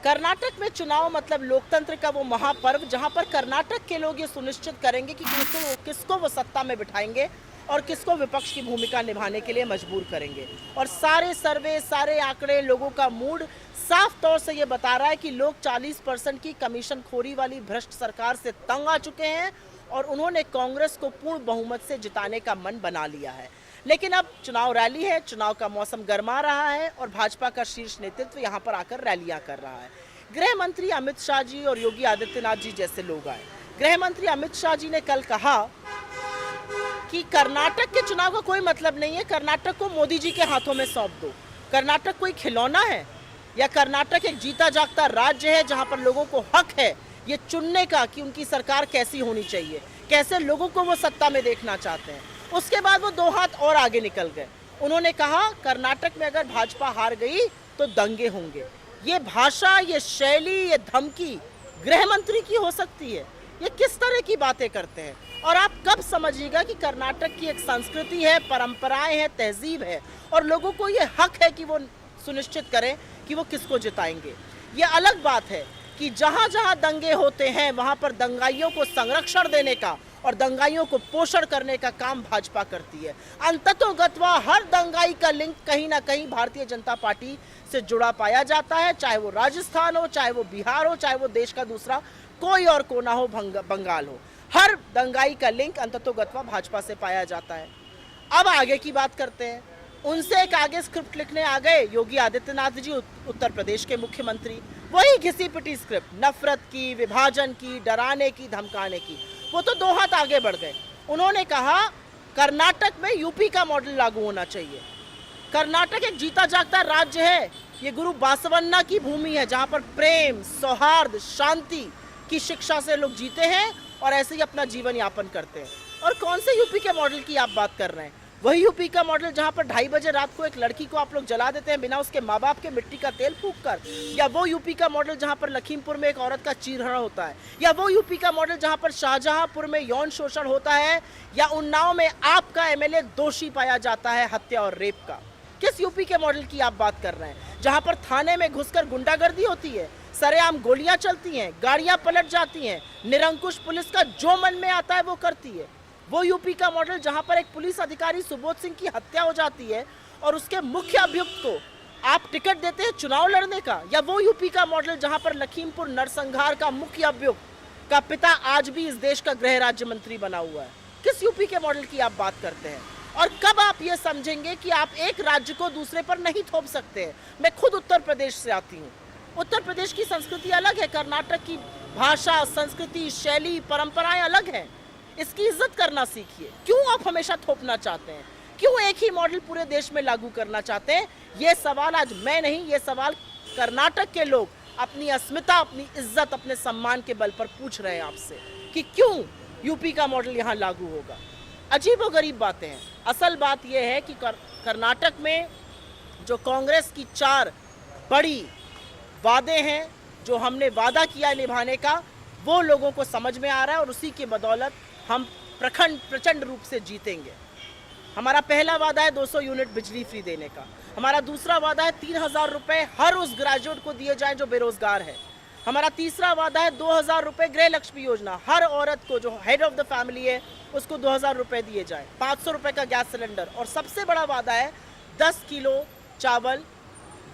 कर्नाटक में चुनाव मतलब लोकतंत्र का वो महापर्व जहां पर कर्नाटक के लोग ये सुनिश्चित करेंगे कि किसको वो सत्ता में बिठाएंगे और किसको विपक्ष की भूमिका निभाने के लिए मजबूर करेंगे। और सारे सर्वे, सारे आंकड़े, लोगों का मूड साफ तौर से ये बता रहा है कि लोग 40% की कमीशन खोरी वाली भ्रष्ट सरकार से तंग आ चुके हैं और उन्होंने कांग्रेस को पूर्ण बहुमत से जिताने का मन बना लिया है। लेकिन अब चुनाव रैली है, चुनाव का मौसम गर्मा रहा है और भाजपा का शीर्ष नेतृत्व यहाँ पर आकर रैलियां कर रहा है। गृह मंत्री अमित शाह जी और योगी आदित्यनाथ जी जैसे लोग आए। गृह मंत्री अमित शाह जी ने कल कहा कि कर्नाटक के चुनाव का कोई मतलब नहीं है, कर्नाटक को मोदी जी के हाथों में सौंप दो। कर्नाटक कोई खिलौना है या कर्नाटक एक जीता जागता राज्य है जहां पर लोगों को हक है ये चुनने का कि उनकी सरकार कैसी होनी चाहिए, कैसे लोगों को वो सत्ता में देखना चाहते हैं। उसके बाद वो 2 हाथ और आगे निकल गए। उन्होंने कहा कर्नाटक में अगर भाजपा हार गई तो दंगे होंगे। ये भाषा, ये शैली, ये धमकी गृह मंत्री की हो सकती है? ये किस तरह की बातें करते हैं? और आप कब समझिएगा कि कर्नाटक की एक संस्कृति है, परंपराएं हैं, तहजीब है और लोगों को ये हक है कि वो सुनिश्चित करें कि वो किसको जिताएंगे। ये अलग बात है कि जहां जहां दंगे होते हैं वहां पर दंगाइयों को संरक्षण देने का और दंगाइयों को पोषण करने का काम भाजपा करती है। अंततोगत्वा हर दंगाई का लिंक कहीं ना कहीं भारतीय जनता पार्टी से जुड़ा पाया जाता है, चाहे वो राजस्थान हो, चाहे वो बिहार हो, चाहे वो देश का दूसरा कोई और कोना हो, बंगाल हो। हर दंगाई का लिंक अंततोगत्वा भाजपा से पाया जाता है। अब आगे की बात करते हैं। उनसे एक आगे स्क्रिप्ट लिखने आ गए योगी आदित्यनाथ जी, उत्तर प्रदेश के मुख्यमंत्री। वही घिसी पिटी स्क्रिप्ट, नफरत की, विभाजन की, डराने की, धमकाने की। वो तो 2 हाथ आगे बढ़ गए। उन्होंने कहा कर्नाटक में यूपी का मॉडल लागू होना चाहिए। कर्नाटक एक जीता जागता राज्य है, ये गुरु बासवन्ना की भूमि है जहां पर प्रेम, सौहार्द, शांति की शिक्षा से लोग जीते हैं और ऐसे ही अपना जीवन यापन करते हैं। और कौन से यूपी के मॉडल की आप बात कर रहे हैं? वही यूपी का मॉडल जहां पर 2:30 बजे रात को एक लड़की को आप लोग जला देते हैं बिना उसके माँ बाप के मिट्टी का तेल फूंक कर। या वो यूपी का मॉडल जहां पर लखीमपुर में एक औरत का चीरहरण होता है। या वो यूपी का मॉडल जहां पर शाहजहांपुर में यौन शोषण होता है। या उन्नाव में आपका एमएलए दोषी पाया जाता है हत्या और रेप का। किस यूपी के मॉडल की आप बात कर रहे हैं? जहां पर थाने में घुसकर गुंडागर्दी होती है, सरेआम गोलियां चलती हैं, गाड़ियां पलट जाती हैं, निरंकुश पुलिस का जो मन में आता है वो करती है। वो यूपी का मॉडल जहां पर एक पुलिस अधिकारी सुबोध सिंह की हत्या हो जाती है और उसके मुख्य अभियुक्त को आप टिकट देते हैं चुनाव लड़ने का। या वो यूपी का मॉडल जहां पर लखीमपुर नरसंहार का मुख्य अभियुक्त का पिता आज भी इस देश का गृह राज्य मंत्री बना हुआ है। किस यूपी के मॉडल की आप बात करते हैं? और कब आप ये समझेंगे कि आप एक राज्य को दूसरे पर नहीं थोप सकते हैं? मैं खुद उत्तर प्रदेश से आती हूँ। उत्तर प्रदेश की संस्कृति अलग है, कर्नाटक की भाषा, संस्कृति, शैली, परंपराएं अलग हैं। इसकी इज्जत करना सीखिए। क्यों आप हमेशा थोपना चाहते हैं? क्यों एक ही मॉडल पूरे देश में लागू करना चाहते हैं? ये सवाल आज मैं नहीं, ये सवाल कर्नाटक के लोग अपनी अस्मिता, अपनी इज्जत, अपने सम्मान के बल पर पूछ रहे हैं आपसे कि क्यों यूपी का मॉडल यहाँ लागू होगा। अजीबोगरीब बातें हैं। असल बात यह है कि कर्नाटक में जो कांग्रेस की 4 बड़ी वादे हैं, जो हमने वादा किया निभाने का, वो लोगों को समझ में आ रहा है और उसी की बदौलत हम प्रचंड रूप से जीतेंगे। हमारा पहला वादा है 200 यूनिट बिजली फ्री देने का। हमारा दूसरा वादा है 3000 रुपए हर उस ग्रेजुएट को दिए जाएं जो बेरोजगार है। हमारा तीसरा वादा है 2000 रुपए गृह लक्ष्मी योजना, हर औरत को जो हेड ऑफ द फैमिली है उसको 2000 रुपए दिए जाए। 500 रुपए का गैस सिलेंडर। और सबसे बड़ा वादा है 10 किलो चावल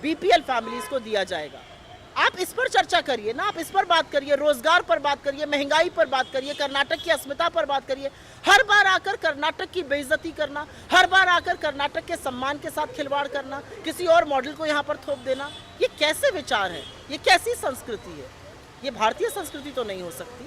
बीपीएल फैमिलीज को दिया जाएगा। आप इस पर चर्चा करिए ना, आप इस पर बात करिए, रोजगार पर बात करिए, महंगाई पर बात करिए, कर्नाटक की अस्मिता पर बात करिए। हर बार आकर कर्नाटक की बेइज्जती करना, हर बार आकर कर्नाटक के सम्मान के साथ खिलवाड़ करना, किसी और मॉडल को यहाँ पर थोप देना, ये कैसे विचार है? ये कैसी संस्कृति है? ये भारतीय संस्कृति तो नहीं हो सकती।